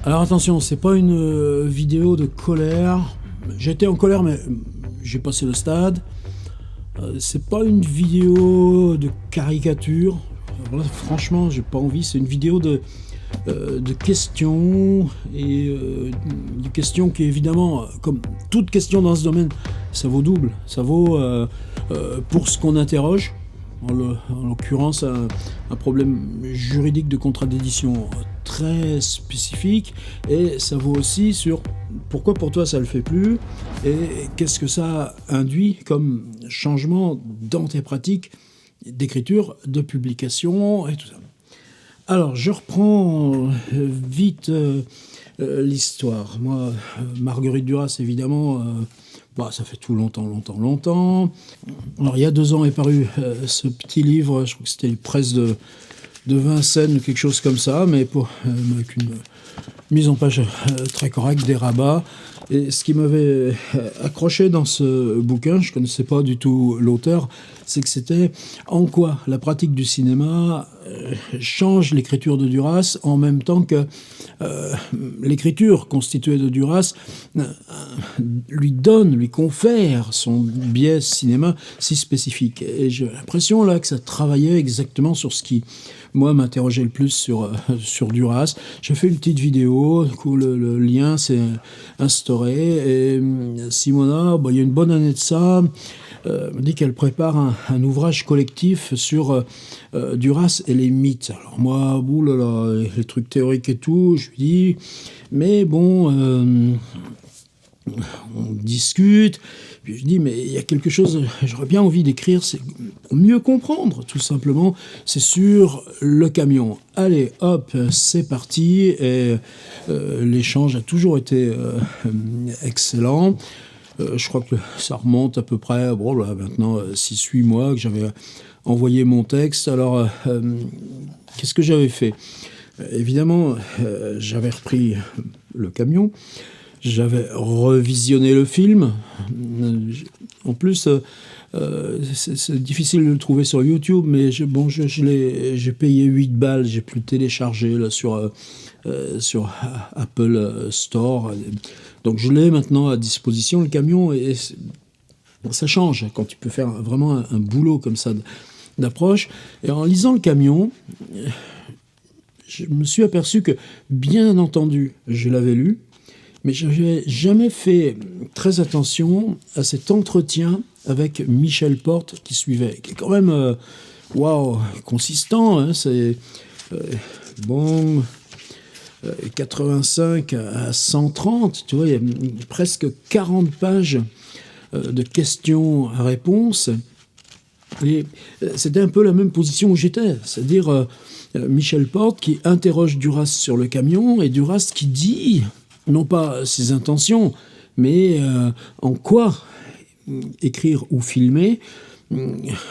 Alors attention, c'est pas une vidéo de colère. J'étais en colère, mais j'ai passé le stade. C'est pas une vidéo de caricature. Alors là, franchement, j'ai pas envie. C'est une vidéo de questions et de questions qui, évidemment, comme toute question dans ce domaine, ça vaut double. Ça vaut pour ce qu'on interroge. En l'occurrence, un problème juridique de contrat d'édition très spécifique, et ça vaut aussi sur pourquoi pour toi ça le fait plus et qu'est-ce que ça induit comme changement dans tes pratiques d'écriture, de publication et tout ça. Alors je reprends vite l'histoire. Moi, Marguerite Duras, évidemment, ça fait tout longtemps. Alors il y a 2 ans est paru ce petit livre, je crois que c'était les presses de Vincennes ou quelque chose comme ça, mais avec une mise en page très correcte, des rabats. Et ce qui m'avait accroché dans ce bouquin, je ne connaissais pas du tout l'auteur, c'est que c'était en quoi la pratique du cinéma change l'écriture de Duras, en même temps que l'écriture constituée de Duras lui confère son biais cinéma si spécifique. Et j'ai l'impression là que ça travaillait exactement sur ce qui, moi, m'interrogeait le plus sur Duras. J'ai fait une petite vidéo, du coup le lien s'est instauré, et Simona, il y a une bonne année de ça, me dit qu'elle prépare un ouvrage collectif sur Duras et les mythes. Alors moi, les trucs théoriques et tout, je lui dis, mais bon, on discute, puis je dis, mais il y a quelque chose, j'aurais bien envie d'écrire, c'est pour mieux comprendre, tout simplement, c'est sur le camion. Allez, hop, c'est parti, et l'échange a toujours été excellent. Je crois que ça remonte à peu près, maintenant 6-8 mois que j'avais envoyé mon texte. Alors, qu'est-ce que j'avais fait ? Évidemment, j'avais repris le camion, j'avais revisionné le film. En plus, c'est difficile de le trouver sur YouTube, mais j'ai payé 8 balles, j'ai pu le télécharger là, sur Apple Store. Donc je l'ai maintenant à disposition, le camion, et ça change quand tu peux faire vraiment un boulot comme ça d'approche. Et en lisant le camion, je me suis aperçu que, bien entendu, je l'avais lu, mais je n'avais jamais fait très attention à cet entretien avec Michel Porte qui suivait, qui est quand même consistant. Hein, c'est 85 à 130, tu vois, il y a presque 40 pages de questions à réponse. Et c'était un peu la même position où j'étais, c'est-à-dire Michel Porte qui interroge Duras sur le camion, et Duras qui dit, non pas ses intentions, mais en quoi écrire ou filmer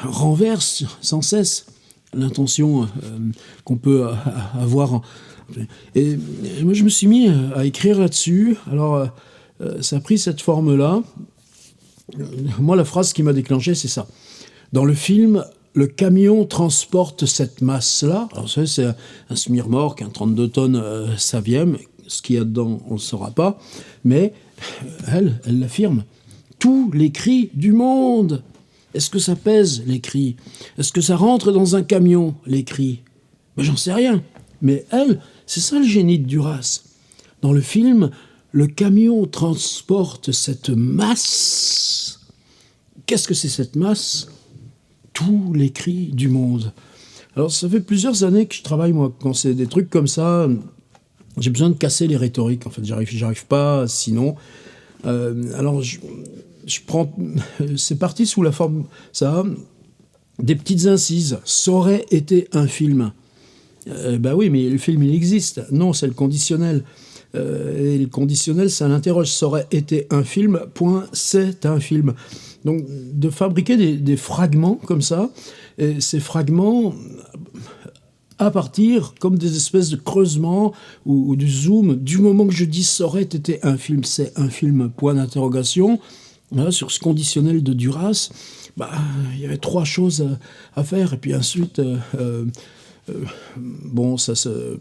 renverse sans cesse l'intention qu'on peut avoir. Et moi, je me suis mis à écrire là-dessus. Alors, ça a pris cette forme-là. Moi, la phrase qui m'a déclenché, c'est ça. Dans le film, le camion transporte cette masse-là. Alors, ça, c'est un semi-remorque, un 32 tonnes Saviem. Ce qu'il y a dedans, on ne le saura pas. Mais elle l'affirme. Tous les cris du monde. Est-ce que ça pèse, les cris ? Est-ce que ça rentre dans un camion, les cris ? Ben, j'en sais rien. Mais elle, c'est ça le génie de Duras. Dans le film, le camion transporte cette masse. Qu'est-ce que c'est cette masse ? Tous les cris du monde. Alors, ça fait plusieurs années que je travaille, moi, quand c'est des trucs comme ça. J'ai besoin de casser les rhétoriques. En fait, j'arrive pas sinon. Alors, je prends. C'est parti sous la forme, ça, des petites incises. Ça aurait été un film. Oui, mais le film, il existe. Non, c'est le conditionnel. Et le conditionnel, ça l'interroge. Ça aurait été un film, point, c'est un film. Donc, de fabriquer des fragments comme ça, et ces fragments, à partir comme des espèces de creusements ou du zoom, du moment que je dis ça aurait été un film, c'est un film, point d'interrogation, là, sur ce conditionnel de Duras, il y avait 3 choses à faire. Et puis ensuite, ça se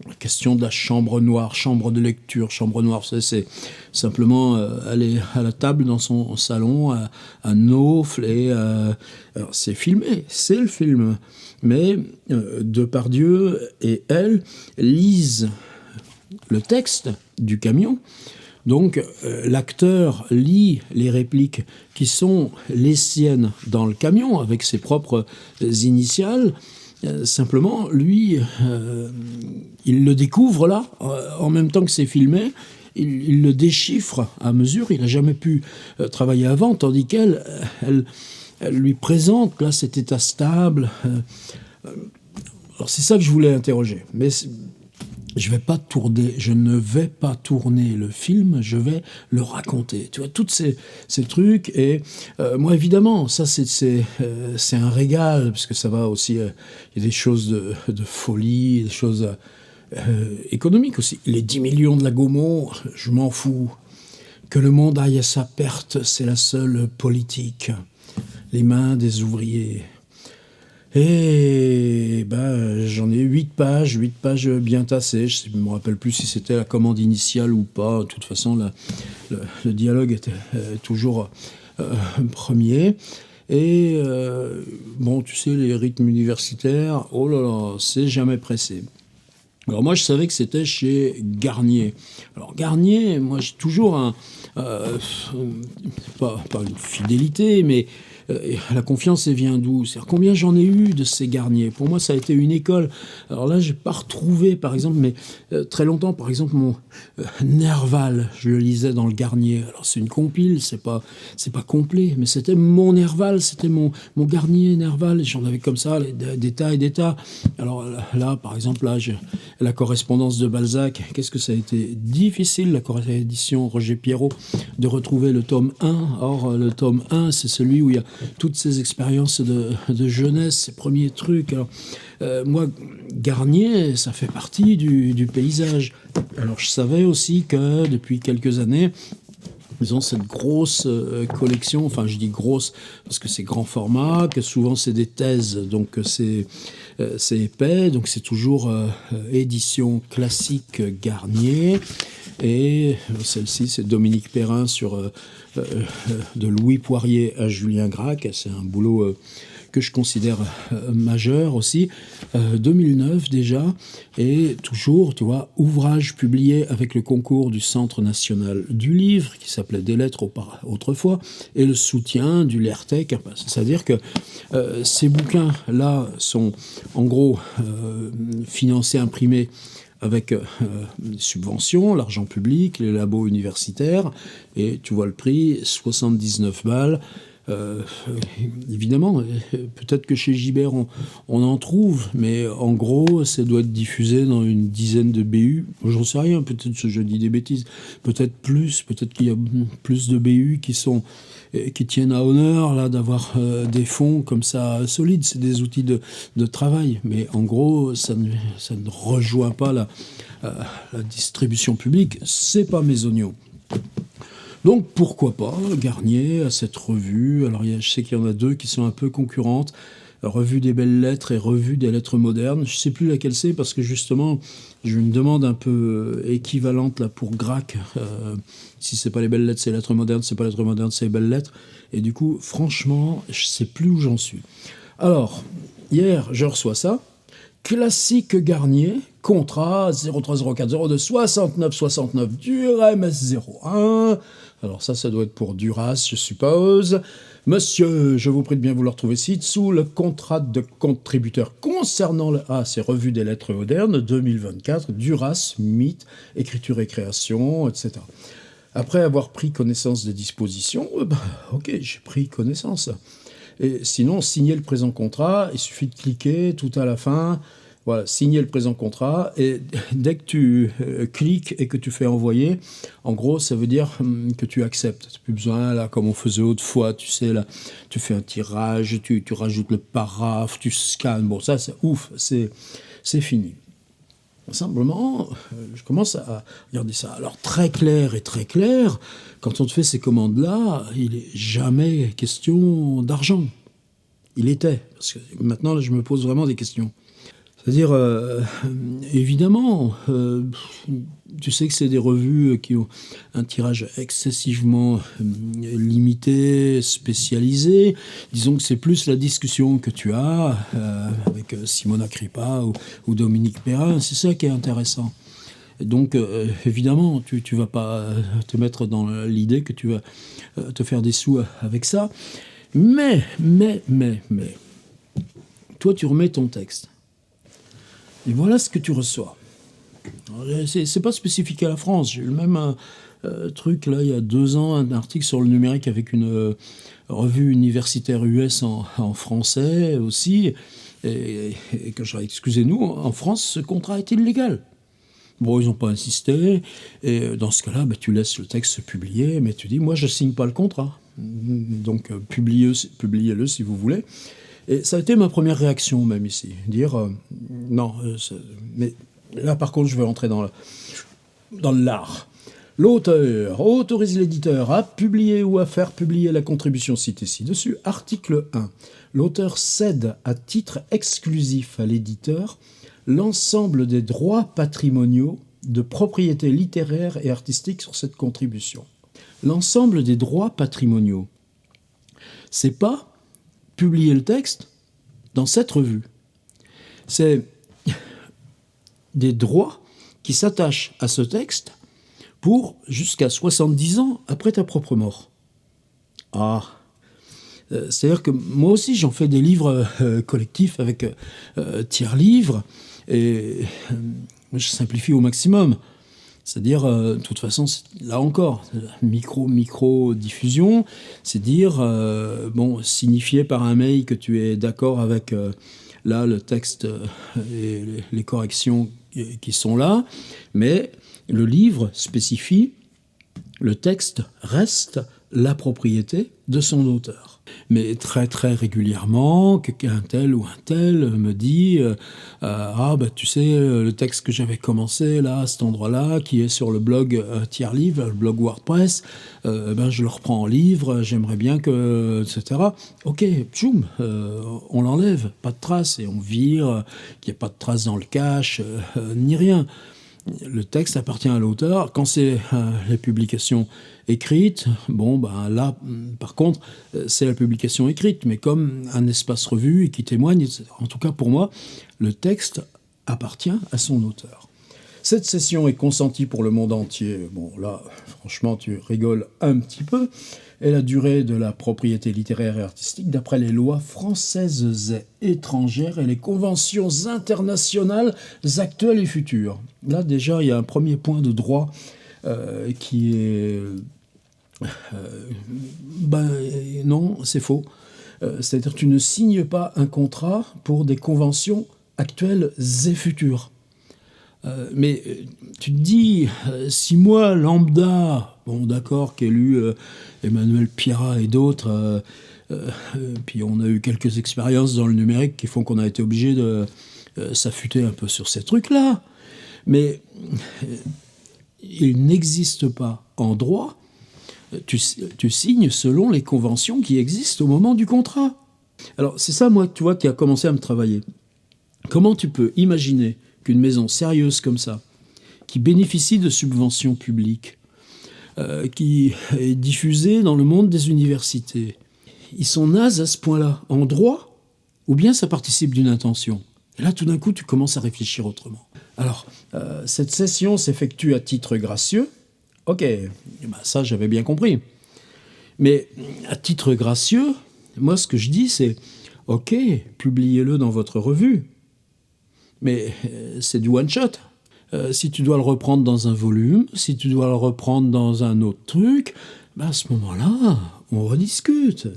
La question de la chambre noire, chambre de lecture, chambre noire, c'est simplement aller à la table dans son salon, à Naufle, et alors c'est filmé, c'est le film. Mais Depardieu et elle lisent le texte du camion. Donc l'acteur lit les répliques qui sont les siennes dans le camion, avec ses propres initiales. Simplement, lui, il le découvre là, en même temps que c'est filmé. Il le déchiffre à mesure. Il n'a jamais pu travailler avant, tandis qu'elle elle lui présente là cet état stable. Alors c'est ça que je voulais interroger. Mais je ne vais pas tourner le film, je vais le raconter. Tu vois, tous ces trucs. Et moi, évidemment, ça, c'est un régal, parce que ça va aussi... Il y a des choses de folie, des choses économiques aussi. Les 10 millions de la Gaumont, je m'en fous. Que le monde aille à sa perte, c'est la seule politique. Les mains des ouvriers... Et j'en ai 8 pages bien tassées. Je ne me rappelle plus si c'était la commande initiale ou pas. De toute façon, le dialogue était toujours premier. Et bon, tu sais, les rythmes universitaires, oh là là, c'est jamais pressé. Alors moi, je savais que c'était chez Garnier. Alors Garnier, moi, j'ai toujours pas une fidélité, mais la confiance, elle vient d'où? C'est-à-dire, combien j'en ai eu de ces Garnier? Pour moi, ça a été une école. Alors là, j'ai pas retrouvé, par exemple, mais très longtemps, par exemple, mon Nerval, je le lisais dans le Garnier. Alors c'est une compile, c'est pas complet, mais c'était mon Nerval, c'était mon Garnier Nerval. J'en avais comme ça, des tas et des tas. Alors là, par exemple, la correspondance de Balzac, qu'est-ce que ça a été difficile, la édition Roger Pierrot, de retrouver le tome 1. Or, le tome 1, c'est celui où il y a toutes ces expériences de jeunesse, ces premiers trucs. Alors, moi, Garnier, ça fait partie du paysage. Alors, je savais aussi que depuis quelques années, ils ont cette grosse collection, enfin je dis grosse parce que c'est grand format, que souvent c'est des thèses, donc c'est épais, donc c'est toujours édition classique Garnier. Et celle-ci, c'est Dominique Perrin sur de Louis Poirier à Julien Gracq. C'est un boulot que je considère majeur aussi. 2009 déjà, et toujours, tu vois, ouvrage publié avec le concours du Centre national du livre, qui s'appelait Des lettres autrefois, et le soutien du LERTEC. C'est-à-dire que ces bouquins-là sont en gros financés, imprimés avec des subventions, l'argent public, les labos universitaires, et tu vois le prix, 79 balles. Évidemment, peut-être que chez Gibert on en trouve, mais en gros, ça doit être diffusé dans une dizaine de BU. J'en sais rien, peut-être que je dis des bêtises, peut-être qu'il y a plus de BU qui tiennent à honneur là d'avoir des fonds comme ça solides. C'est des outils de travail, mais en gros, ça ne rejoint pas la distribution publique. C'est pas mes oignons. Donc pourquoi pas Garnier à cette revue. Alors je sais qu'il y en a deux qui sont un peu concurrentes, Revue des belles lettres et Revue des lettres modernes. Je sais plus laquelle c'est parce que justement j'ai une demande un peu équivalente là pour Gracq. Si c'est pas les belles lettres, c'est les lettres modernes. C'est pas les lettres modernes, c'est les belles lettres. Et du coup, franchement, je sais plus où j'en suis. Alors hier, je reçois ça. Classique Garnier, contrat 030402 69 69 du RMS 01. Alors ça doit être pour Duras, je suppose. Monsieur, je vous prie de bien vouloir trouver ci-dessous le contrat de contributeur concernant c'est Revue des lettres modernes 2024, Duras, mythe, écriture et création, etc. Après avoir pris connaissance des dispositions, ok, j'ai pris connaissance. Et sinon, signer le présent contrat, il suffit de cliquer tout à la fin. Voilà, signer le présent contrat. Et dès que tu cliques et que tu fais envoyer, en gros, ça veut dire que tu acceptes. Tu n'as plus besoin, là, comme on faisait autrefois, tu sais, là, tu fais un tirage, tu rajoutes le paraphe, tu scannes. Bon, ça, c'est ouf, c'est fini. Simplement, je commence à regarder ça. Alors, très clair, quand on te fait ces commandes-là, il n'est jamais question d'argent. Il était, parce que maintenant, là, je me pose vraiment des questions. C'est-à-dire, évidemment, tu sais que c'est des revues qui ont un tirage excessivement limité, spécialisé. Disons que c'est plus la discussion que tu as avec Simona Kripa ou Dominique Perrin. C'est ça qui est intéressant. Donc, évidemment, tu vas pas te mettre dans l'idée que tu vas te faire des sous avec ça. Mais, toi, tu remets ton texte. Et voilà ce que tu reçois. C'est pas spécifique à la France. J'ai eu le même truc, là, il y a 2 ans, un article sur le numérique avec une revue universitaire US en français aussi. Et quand je dis, excusez-nous, en France, ce contrat est illégal. Bon, ils n'ont pas insisté. Et dans ce cas-là, tu laisses le texte se publier, mais tu dis, moi, je signe pas le contrat. Donc, publiez-le si vous voulez. Et ça a été ma première réaction, même ici. Dire, non, mais là, par contre, je vais entrer dans l'art. L'auteur autorise l'éditeur à publier ou à faire publier la contribution citée ci-dessus. Article 1. L'auteur cède à titre exclusif à l'éditeur l'ensemble des droits patrimoniaux de propriété littéraire et artistique sur cette contribution. L'ensemble des droits patrimoniaux, c'est pas publier le texte dans cette revue. C'est des droits qui s'attachent à ce texte pour jusqu'à 70 ans après ta propre mort. C'est-à-dire que moi aussi, j'en fais des livres collectifs avec tiers-livres, et je simplifie au maximum. C'est-à-dire, de toute façon, là encore, micro-diffusion, c'est dire, signifier par un mail que tu es d'accord avec là le texte et les corrections qui sont là, mais le livre spécifie, le texte reste la propriété de son auteur. Mais très très régulièrement, qu'un tel ou un tel me dit tu sais, le texte que j'avais commencé là, à cet endroit-là, qui est sur le blog Tiers-Livre, le blog WordPress, je le reprends en livre, j'aimerais bien que, etc. Ok, tchoum, on l'enlève, pas de trace, et on vire, qu'il n'y ait pas de trace dans le cache, ni rien. Le texte appartient à l'auteur. Quand c'est les publications écrites, là, par contre, c'est la publication écrite, mais comme un espace revue et qui témoigne, en tout cas pour moi, le texte appartient à son auteur. Cette session est consentie pour le monde entier. Bon, là, franchement, tu rigoles un petit peu. Et la durée de la propriété littéraire et artistique d'après les lois françaises et étrangères et les conventions internationales actuelles et futures. Là, déjà, il y a un premier point de droit qui est... non, c'est faux. C'est-à-dire que tu ne signes pas un contrat pour des conventions actuelles et futures. Mais tu te dis, si moi, lambda, d'accord, qui ai lu Emmanuel Pierrat et d'autres, puis on a eu quelques expériences dans le numérique qui font qu'on a été obligé de s'affûter un peu sur ces trucs-là, mais il n'existe pas en droit, tu signes selon les conventions qui existent au moment du contrat. Alors c'est ça, moi, tu vois, qui a commencé à me travailler. Comment tu peux imaginer qu'une maison sérieuse comme ça, qui bénéficie de subventions publiques, qui est diffusée dans le monde des universités, ils sont nazes à ce point-là, en droit, ou bien ça participe d'une intention? Et là, tout d'un coup, tu commences à réfléchir autrement. Alors, cette session s'effectue à titre gracieux. Ok, ça, j'avais bien compris. Mais à titre gracieux, moi, ce que je dis, c'est, ok, publiez-le dans votre revue, mais c'est du one-shot. Si tu dois le reprendre dans un volume, si tu dois le reprendre dans un autre truc, à ce moment-là, on rediscute.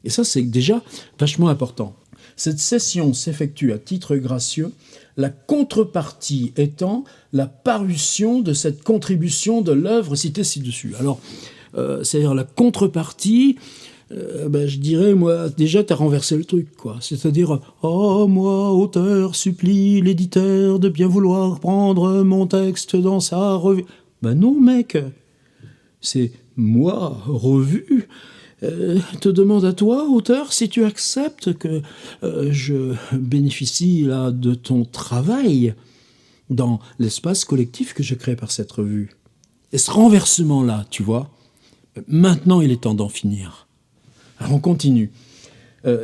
Et ça, c'est déjà vachement important. Cette session s'effectue à titre gracieux, la contrepartie étant la parution de cette contribution de l'œuvre citée ci-dessus. Alors, c'est-à-dire la contrepartie... je dirais, moi, déjà, t'as renversé le truc, quoi. C'est-à-dire, moi, auteur, supplie l'éditeur de bien vouloir prendre mon texte dans sa revue. Non, mec, c'est moi, revue, te demande à toi, auteur, si tu acceptes que je bénéficie là de ton travail dans l'espace collectif que j'ai créé par cette revue. Et ce renversement-là, tu vois, maintenant il est temps d'en finir. Alors on continue.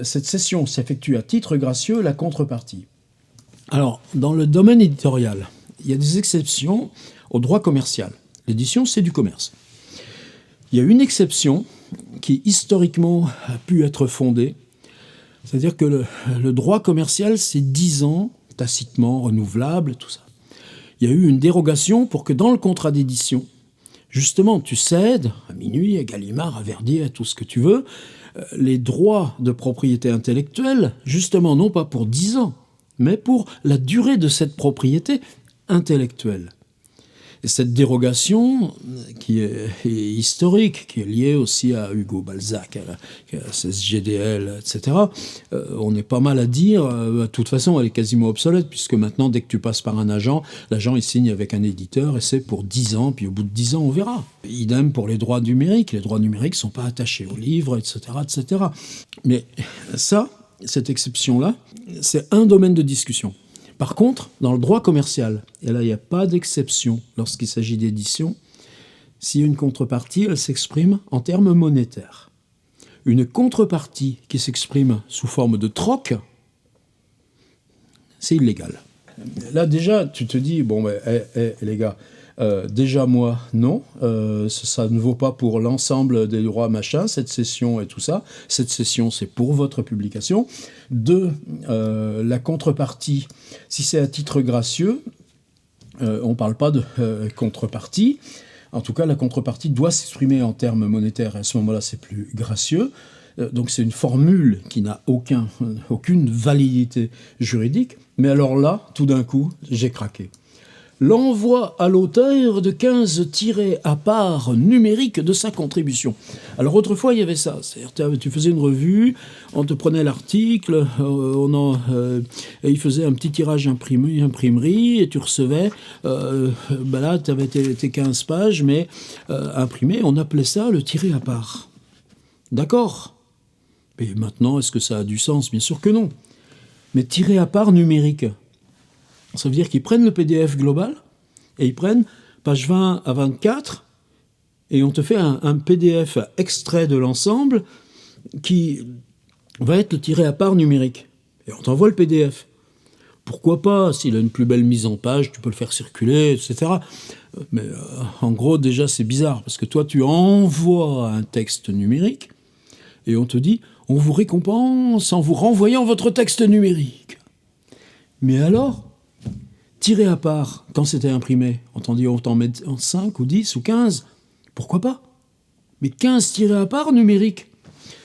Cette cession s'effectue à titre gracieux, la contrepartie. Alors, dans le domaine éditorial, il y a des exceptions au droit commercial. L'édition, c'est du commerce. Il y a une exception qui, historiquement, a pu être fondée. C'est-à-dire que le droit commercial, c'est 10 ans, tacitement, renouvelable, tout ça. Il y a eu une dérogation pour que dans le contrat d'édition, justement, tu cèdes à Minuit, à Gallimard, à Verdier, à tout ce que tu veux, les droits de propriété intellectuelle, justement, non pas pour 10 ans, mais pour la durée de cette propriété intellectuelle. Et cette dérogation, qui est historique, qui est liée aussi à Hugo Balzac, à CSGDL, etc., on est pas mal à dire. De toute façon, elle est quasiment obsolète, puisque maintenant, dès que tu passes par un agent, l'agent, il signe avec un éditeur, et c'est pour 10 ans, puis au bout de 10 ans, on verra. Idem pour les droits numériques. Les droits numériques ne sont pas attachés aux livres, etc., etc. Mais ça, cette exception-là, c'est un domaine de discussion. Par contre, dans le droit commercial, et là il n'y a pas d'exception lorsqu'il s'agit d'édition, s'il y a une contrepartie, elle s'exprime en termes monétaires. Une contrepartie qui s'exprime sous forme de troc, c'est illégal. Là déjà, tu te dis, bon, les gars, déjà moi, non, ça ne vaut pas pour l'ensemble des droits machin, cette cession et tout ça. Cette cession, c'est pour votre publication. 2, la contrepartie, si c'est à titre gracieux, on ne parle pas de contrepartie. En tout cas, la contrepartie doit s'exprimer en termes monétaires, et à ce moment-là, c'est plus gracieux. Donc c'est une formule qui n'a aucune validité juridique. Mais alors là, tout d'un coup, j'ai craqué. L'envoi à l'auteur de 15 tirets à part numériques de sa contribution. Alors autrefois, il y avait ça. C'est-à-dire, tu faisais une revue, on te prenait l'article, et il faisait un petit tirage imprimerie, et tu recevais, là, tu avais tes 15 pages, mais imprimées, on appelait ça le tiré à part. D'accord ? Mais maintenant, est-ce que ça a du sens ? Bien sûr que non. Mais tiré à part numérique, ça veut dire qu'ils prennent le PDF global et ils prennent page 20 à 24 et on te fait un PDF extrait de l'ensemble qui va être le tiré à part numérique. Et on t'envoie le PDF. Pourquoi pas ? S'il a une plus belle mise en page, tu peux le faire circuler, etc. Mais en gros, déjà, c'est bizarre parce que toi, tu envoies un texte numérique et on te dit « on vous récompense en vous renvoyant votre texte numérique ». Mais alors ? Tiré à part, quand c'était imprimé, on t'en dit on t'en met 5 ou 10 ou 15, pourquoi pas ? Mais 15 tirés à part numériques,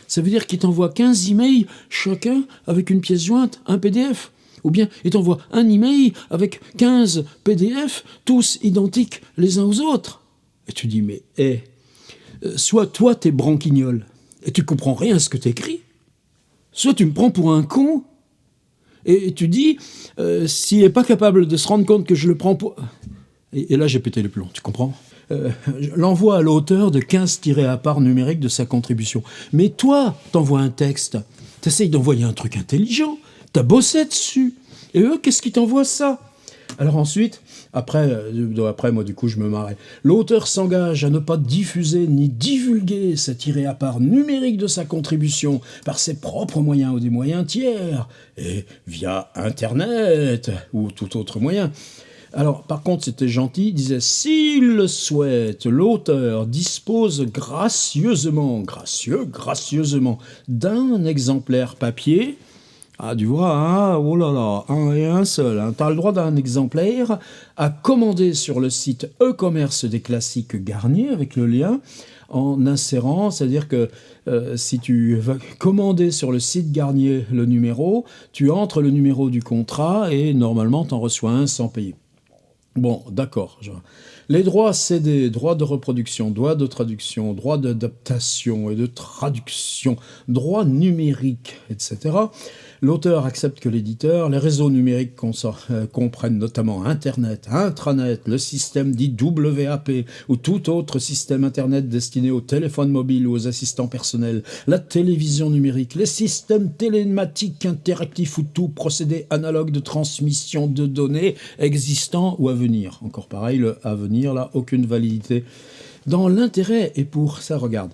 ça veut dire qu'ils t'envoient 15 emails chacun avec une pièce jointe, un PDF. Ou bien ils t'envoient un email avec 15 PDF, tous identiques les uns aux autres. Et tu dis, mais soit toi t'es branquignol et tu comprends rien à ce que t'écris, soit tu me prends pour un con. Et tu dis, s'il n'est pas capable de se rendre compte que je le prends pour... Et là, j'ai pété les plombs, tu comprends ? L'envoi à l'auteur de 15 tirés à part numériques de sa contribution. Mais toi, t'envoies un texte, t'essayes d'envoyer un truc intelligent, t'as bossé dessus. Et eux, qu'est-ce qu'ils t'envoient ça ? Alors ensuite, après, moi, du coup, je me marrais. L'auteur s'engage à ne pas diffuser ni divulguer cet tiré à part numérique de sa contribution par ses propres moyens ou des moyens tiers, et via Internet ou tout autre moyen. Alors, par contre, c'était gentil, il disait « S'il le souhaite, l'auteur dispose gracieusement d'un exemplaire papier. » Ah, tu vois, hein, oh là là, un et un seul. Hein. Tu as le droit d'un exemplaire à commander sur le site e-commerce des classiques Garnier, avec le lien, en insérant, c'est-à-dire que si tu vas commander sur le site Garnier le numéro, tu entres le numéro du contrat et normalement, tu en reçois un sans payer. Bon, d'accord. Les droits cédés, droits de reproduction, droits de traduction, droits d'adaptation et de traduction, droits numériques, etc. L'auteur accepte que l'éditeur, les réseaux numériques comprennent notamment Internet, intranet, le système dit WAP ou tout autre système Internet destiné aux téléphones mobiles ou aux assistants personnels, la télévision numérique, les systèmes télématiques interactifs ou tout procédé analogue de transmission de données existants ou à venir. Encore pareil, le à venir, là, aucune validité. Dans l'intérêt, et pour ça, regarde,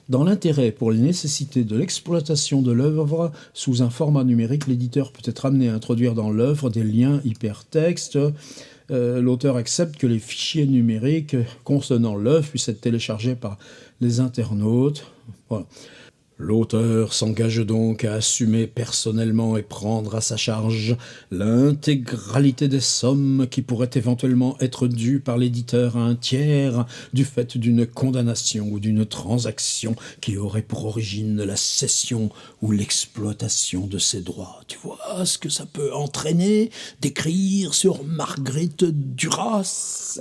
dans l'intérêt pour les nécessités de l'exploitation de l'œuvre sous un format numérique, l'éditeur peut être amené à introduire dans l'œuvre des liens hypertextes. L'auteur accepte que les fichiers numériques concernant l'œuvre puissent être téléchargés par les internautes. Voilà. L'auteur s'engage donc à assumer personnellement et prendre à sa charge l'intégralité des sommes qui pourraient éventuellement être dues par l'éditeur à un tiers du fait d'une condamnation ou d'une transaction qui aurait pour origine la cession ou l'exploitation de ses droits. Tu vois ce que ça peut entraîner d'écrire sur Marguerite Duras ?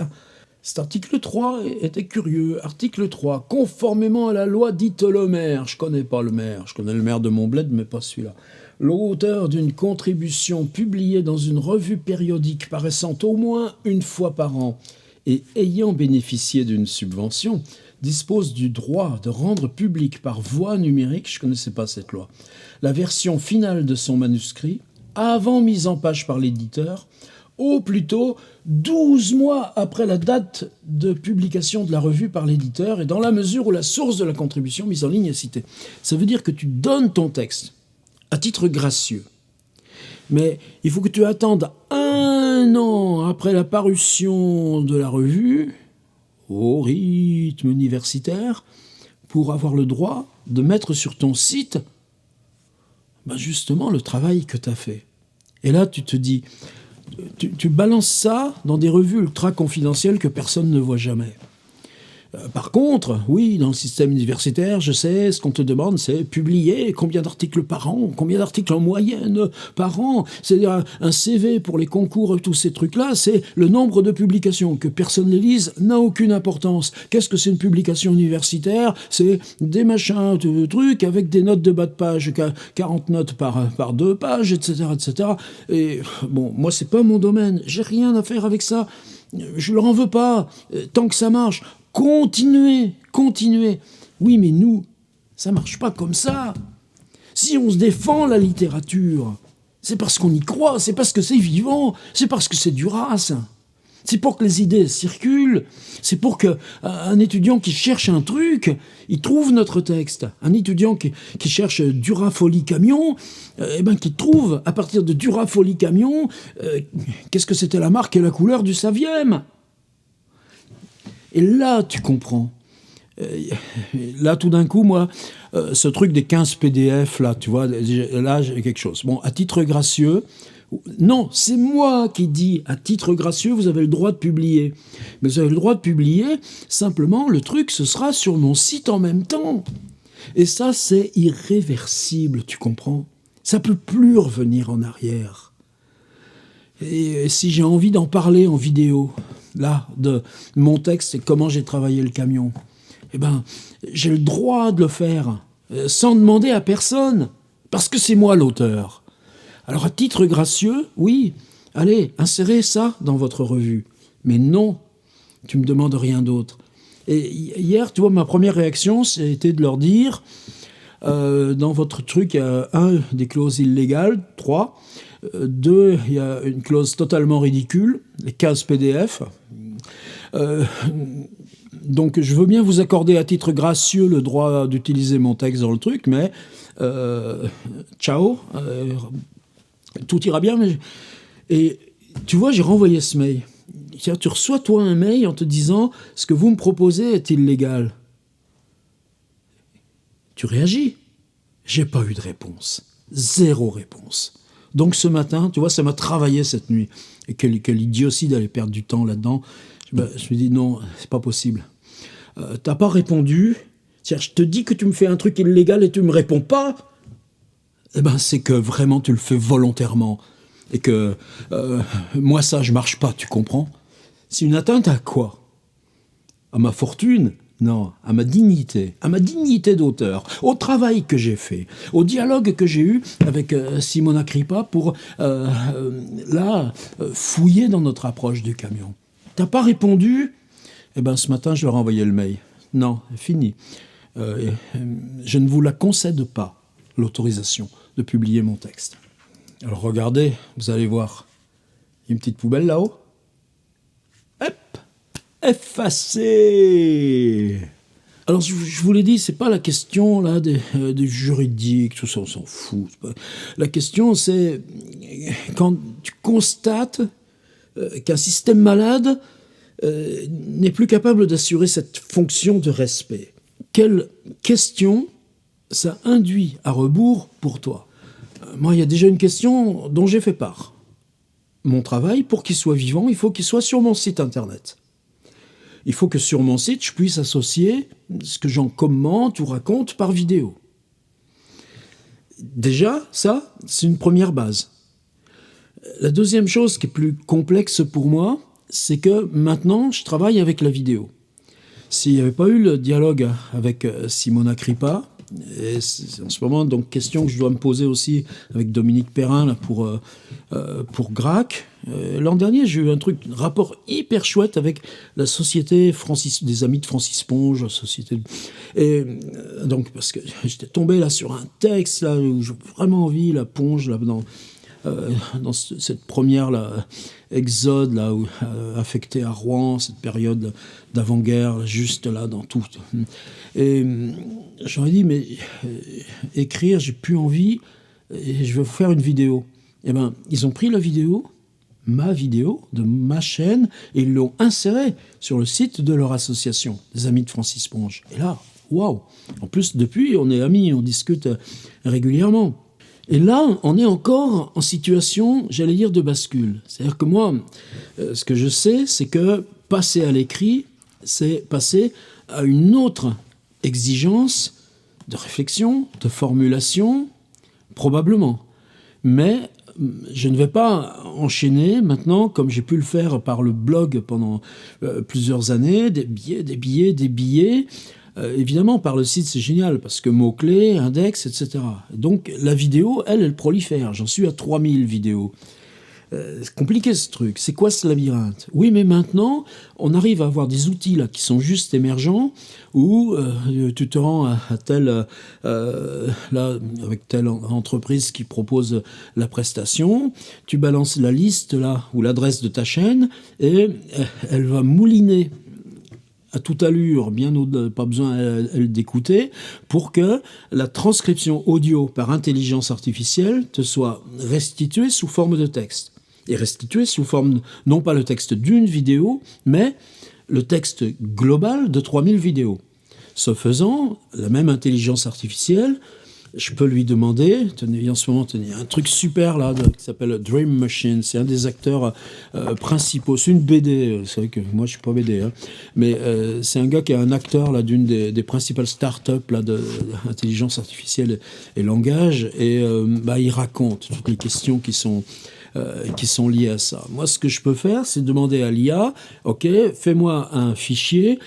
Cet article 3 était curieux. Article 3. Conformément à la loi dite le maire. Je connais pas le maire. Je connais le maire de mon bled, mais pas celui-là. L'auteur d'une contribution publiée dans une revue périodique paraissant au moins une fois par an et ayant bénéficié d'une subvention dispose du droit de rendre public par voie numérique, je connaissais pas cette loi, la version finale de son manuscrit avant mise en page par l'éditeur, au plus tôt 12 mois après la date de publication de la revue par l'éditeur et dans la mesure où la source de la contribution mise en ligne est citée. Ça veut dire que tu donnes ton texte à titre gracieux. Mais il faut que tu attendes 1 an après la parution de la revue, au rythme universitaire, pour avoir le droit de mettre sur ton site justement le travail que tu as fait. Et là, tu te dis... Tu balances ça dans des revues ultra confidentielles que personne ne voit jamais. Par contre, oui, dans le système universitaire, je sais, ce qu'on te demande, c'est publier combien d'articles par an, combien d'articles en moyenne par an. C'est-à-dire un CV pour les concours et tous ces trucs-là, c'est le nombre de publications. Que personne les lise n'a aucune importance. Qu'est-ce que c'est une publication universitaire ? C'est des machins, de trucs avec des notes de bas de page, 40 notes par 2 pages, etc., etc. Et bon, moi, c'est pas mon domaine. J'ai rien à faire avec ça. Je leur en veux pas. Tant que ça marche. Continuez. Oui, mais nous, ça marche pas comme ça. Si on se défend la littérature, c'est parce qu'on y croit, c'est parce que c'est vivant, c'est parce que c'est Duras. C'est pour que les idées circulent, c'est pour qu'un étudiant qui cherche un truc, il trouve notre texte. Un étudiant qui cherche Durafolie Camion, qui trouve, à partir de Durafolie Camion, qu'est-ce que c'était la marque et la couleur du savième. Et là, tu comprends. Là, tout d'un coup, moi, ce truc des 15 PDF, là, tu vois, là, j'ai quelque chose. Bon, à titre gracieux, non, c'est moi qui dis, à titre gracieux, vous avez le droit de publier. Mais vous avez le droit de publier, simplement, le truc, ce sera sur mon site en même temps. Et ça, c'est irréversible, tu comprends ? Ça peut plus revenir en arrière. Et si j'ai envie d'en parler en vidéo, là, de mon texte et comment j'ai travaillé le camion, j'ai le droit de le faire, sans demander à personne, parce que c'est moi l'auteur. Alors, à titre gracieux, oui, allez, insérez ça dans votre revue. Mais non, tu me demandes rien d'autre. Et hier, tu vois, ma première réaction, c'était de leur dire, dans votre truc, il y a 1, des clauses illégales, 3, 2, il y a une clause totalement ridicule, les 15 PDF. Donc je veux bien vous accorder à titre gracieux le droit d'utiliser mon texte dans le truc, mais ciao, tout ira bien. Et tu vois, j'ai renvoyé ce mail. Tu reçois toi un mail en te disant « ce que vous me proposez est illégal ». Tu réagis. J'ai pas eu de réponse. 0 réponse. Donc ce matin, tu vois, ça m'a travaillé cette nuit. Et quelle idiotie d'aller perdre du temps là-dedans. Je me dis non, c'est pas possible. T'as pas répondu. Tiens, je te dis que tu me fais un truc illégal et tu me réponds pas. C'est que vraiment tu le fais volontairement. Et que moi ça, je marche pas, tu comprends ? C'est une atteinte à quoi ? À ma fortune ? Non, à ma dignité d'auteur, au travail que j'ai fait, au dialogue que j'ai eu avec Simona Kripa pour fouiller dans notre approche du camion. T'as pas répondu? Eh ben, ce matin, je leur ai envoyé le mail. Non, fini. Je ne vous la concède pas, l'autorisation de publier mon texte. Alors regardez, vous allez voir. Une petite poubelle là-haut. Hop, effacé. Alors je vous l'ai dit, c'est pas la question là des juridiques, tout ça, on s'en fout. La question c'est quand tu constates qu'un système malade n'est plus capable d'assurer cette fonction de respect. Quelle question ça induit à rebours pour toi? Moi, il y a déjà une question dont j'ai fait part. Mon travail, pour qu'il soit vivant, il faut qu'il soit sur mon site internet. Il faut que sur mon site, je puisse associer ce que j'en commente ou raconte par vidéo. Déjà, ça, c'est une première base. La deuxième chose qui est plus complexe pour moi, c'est que maintenant, je travaille avec la vidéo. S'il n'y avait pas eu le dialogue avec Simona Kripa, et c'est en ce moment donc question que je dois me poser aussi avec Dominique Perrin là, pour GRAC. L'an dernier, j'ai eu un rapport hyper chouette avec la société des amis de Francis Ponge, et donc parce que j'étais tombé là sur un texte là où j'ai vraiment envie la Ponge là dans cette première là, exode là, affecté à Rouen, cette période d'avant-guerre, juste là dans tout. Et j'aurais dit, mais écrire, j'ai plus envie, et je vais vous faire une vidéo. Et ben, ils ont pris la vidéo, ma vidéo, de ma chaîne, et ils l'ont insérée sur le site de leur association, des Amis de Francis Ponge. Et là, waouh! En plus, depuis, on est amis, on discute régulièrement. Et là, on est encore en situation, j'allais dire, de bascule. C'est-à-dire que moi, ce que je sais, c'est que passer à l'écrit, c'est passer à une autre exigence de réflexion, de formulation, probablement. Mais je ne vais pas enchaîner maintenant, comme j'ai pu le faire par le blog pendant plusieurs années, des billets. Évidemment, par le site, c'est génial, parce que mots-clés, index, etc. Donc, la vidéo, elle prolifère. J'en suis à 3000 vidéos. C'est compliqué, ce truc. C'est quoi ce labyrinthe? Oui, mais maintenant, on arrive à avoir des outils là, qui sont juste émergents, où tu te rends à telle... là, avec telle entreprise qui propose la prestation, tu balances la liste, là, ou l'adresse de ta chaîne, et elle va mouliner à toute allure, pas besoin elle d'écouter, pour que la transcription audio par intelligence artificielle te soit restituée sous forme de texte. Et restituée sous forme, non pas le texte d'une vidéo, mais le texte global de 3000 vidéos. Ce faisant, la même intelligence artificielle, je peux lui demander, tenez, en ce moment, tenez, un truc super là, qui s'appelle Dream Machine, c'est un des acteurs principaux, c'est une BD, c'est vrai que moi je suis pas BD, hein, mais c'est un gars qui est un acteur là, d'une des principales startups là, d'intelligence artificielle et langage, et il raconte toutes les questions qui sont liées à ça. Moi, ce que je peux faire, c'est demander à l'IA, ok, fais-moi un fichier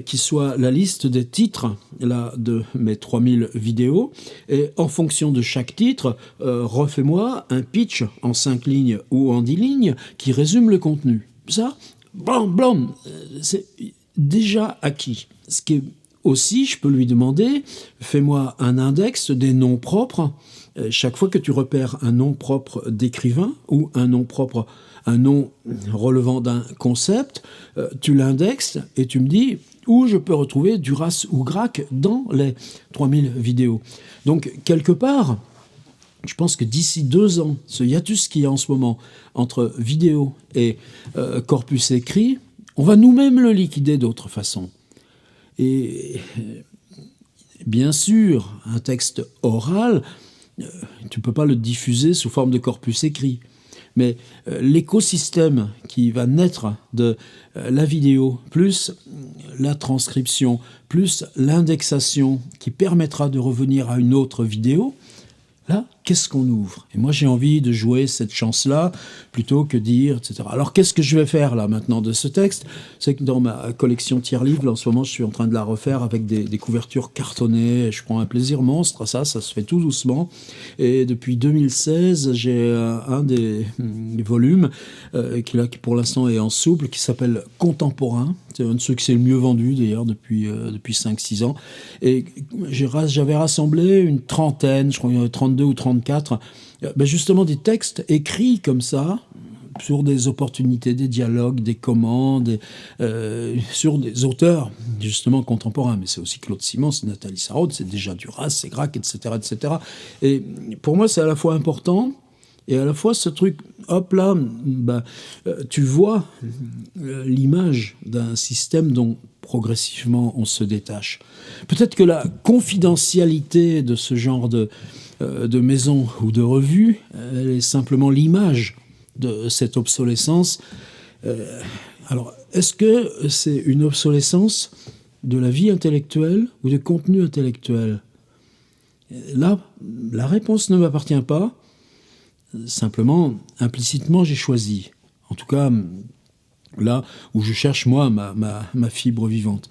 qui soit la liste des titres là, de mes 3000 vidéos, et en fonction de chaque titre, refais-moi un pitch en 5 lignes ou en 10 lignes qui résume le contenu. Ça, blam, c'est déjà acquis. Ce qui est aussi, je peux lui demander, fais-moi un index des noms propres. Chaque fois que tu repères un nom propre d'écrivain ou un nom relevant d'un concept, tu l'indexes et tu me dis où je peux retrouver Duras ou Grac dans les 3000 vidéos. Donc, quelque part, je pense que d'ici 2 ans, ce hiatus qu'il y a en ce moment entre vidéo et corpus écrit, on va nous-mêmes le liquider d'autre façon. Et bien sûr, un texte oral, tu ne peux pas le diffuser sous forme de corpus écrit. Mais l'écosystème qui va naître de la vidéo, plus la transcription, plus l'indexation qui permettra de revenir à une autre vidéo, là, qu'est-ce qu'on ouvre? Et moi, j'ai envie de jouer cette chance-là plutôt que dire, etc. Alors, qu'est-ce que je vais faire là maintenant de ce texte? C'est que dans ma collection tiers-livre, là, en ce moment, je suis en train de la refaire avec des couvertures cartonnées. Je prends un plaisir monstre à ça, ça se fait tout doucement. Et depuis 2016, j'ai un des volumes qui pour l'instant est en souple, qui s'appelle Contemporain. C'est un de ceux qui s'est le mieux vendu d'ailleurs depuis 5-6 ans. Et j'avais rassemblé une trentaine, je crois qu'il y en avait 32 ou 34, justement des textes écrits comme ça, sur des opportunités, des dialogues, des commandes, sur des auteurs justement contemporains. Mais c'est aussi Claude Simon, c'est Nathalie Sarraute, c'est déjà Duras, c'est Grac, etc., etc. Et pour moi, c'est à la fois important et à la fois ce truc, hop là, tu vois l'image d'un système dont progressivement on se détache. Peut-être que la confidentialité de ce genre de maison ou de revue, elle est simplement l'image de cette obsolescence. Alors, est-ce que c'est une obsolescence de la vie intellectuelle ou du contenu intellectuel? Là, la réponse ne m'appartient pas. Simplement, implicitement, j'ai choisi. En tout cas, là où je cherche, moi, ma fibre vivante.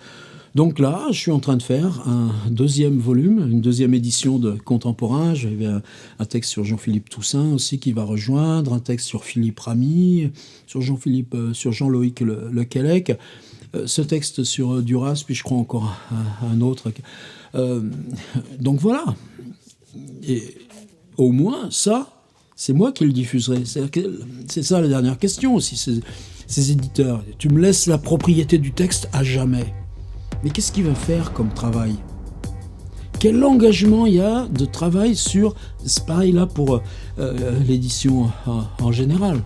Donc là, je suis en train de faire un deuxième volume, une deuxième édition de Contemporain. J'avais un texte sur Jean-Philippe Toussaint aussi qui va rejoindre, un texte sur Philippe Ramy, sur Jean-Loïc Le Quellec, ce texte sur Duras, puis je crois encore un autre. Donc voilà. Et au moins, ça, c'est moi qui le diffuserai. C'est ça la dernière question aussi, ces éditeurs. Tu me laisses la propriété du texte à jamais. Mais qu'est-ce qu'il va faire comme travail? Quel engagement il y a de travail sur... C'est pareil là pour l'édition en général.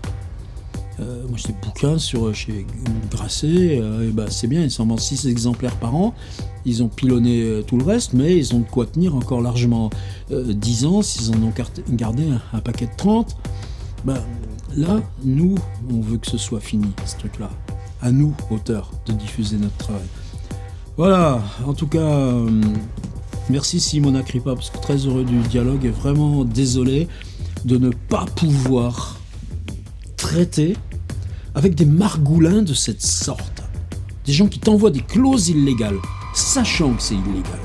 Moi j'ai des bouquins chez Grasset, c'est bien, ils s'en vendent 6 exemplaires par an. Ils ont pilonné tout le reste, mais ils ont de quoi tenir encore largement 10 ans, s'ils en ont gardé un paquet de 30. Là, nous, on veut que ce soit fini, ce truc-là. À nous, auteurs, de diffuser notre travail. Voilà, en tout cas, merci Simona Kripa, parce que très heureux du dialogue et vraiment désolé de ne pas pouvoir traiter avec des margoulins de cette sorte. Des gens qui t'envoient des clauses illégales, sachant que c'est illégal.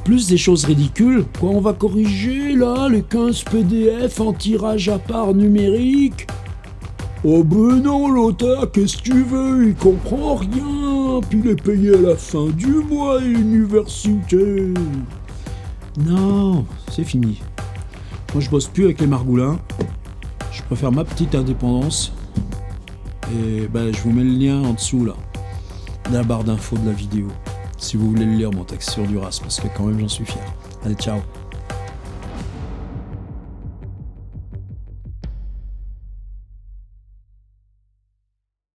Plus des choses ridicules, quoi, on va corriger là les 15 PDF en tirage à part numérique. Oh ben non, l'auteur, qu'est-ce que tu veux, il comprend rien, puis il est payé à la fin du mois à l'université. Non, c'est fini. Moi je bosse plus avec les margoulins, je préfère ma petite indépendance. Et je vous mets le lien en dessous là, dans la barre d'infos de la vidéo, si vous voulez le lire mon texte sur Duras, parce que quand même j'en suis fier. Allez, ciao.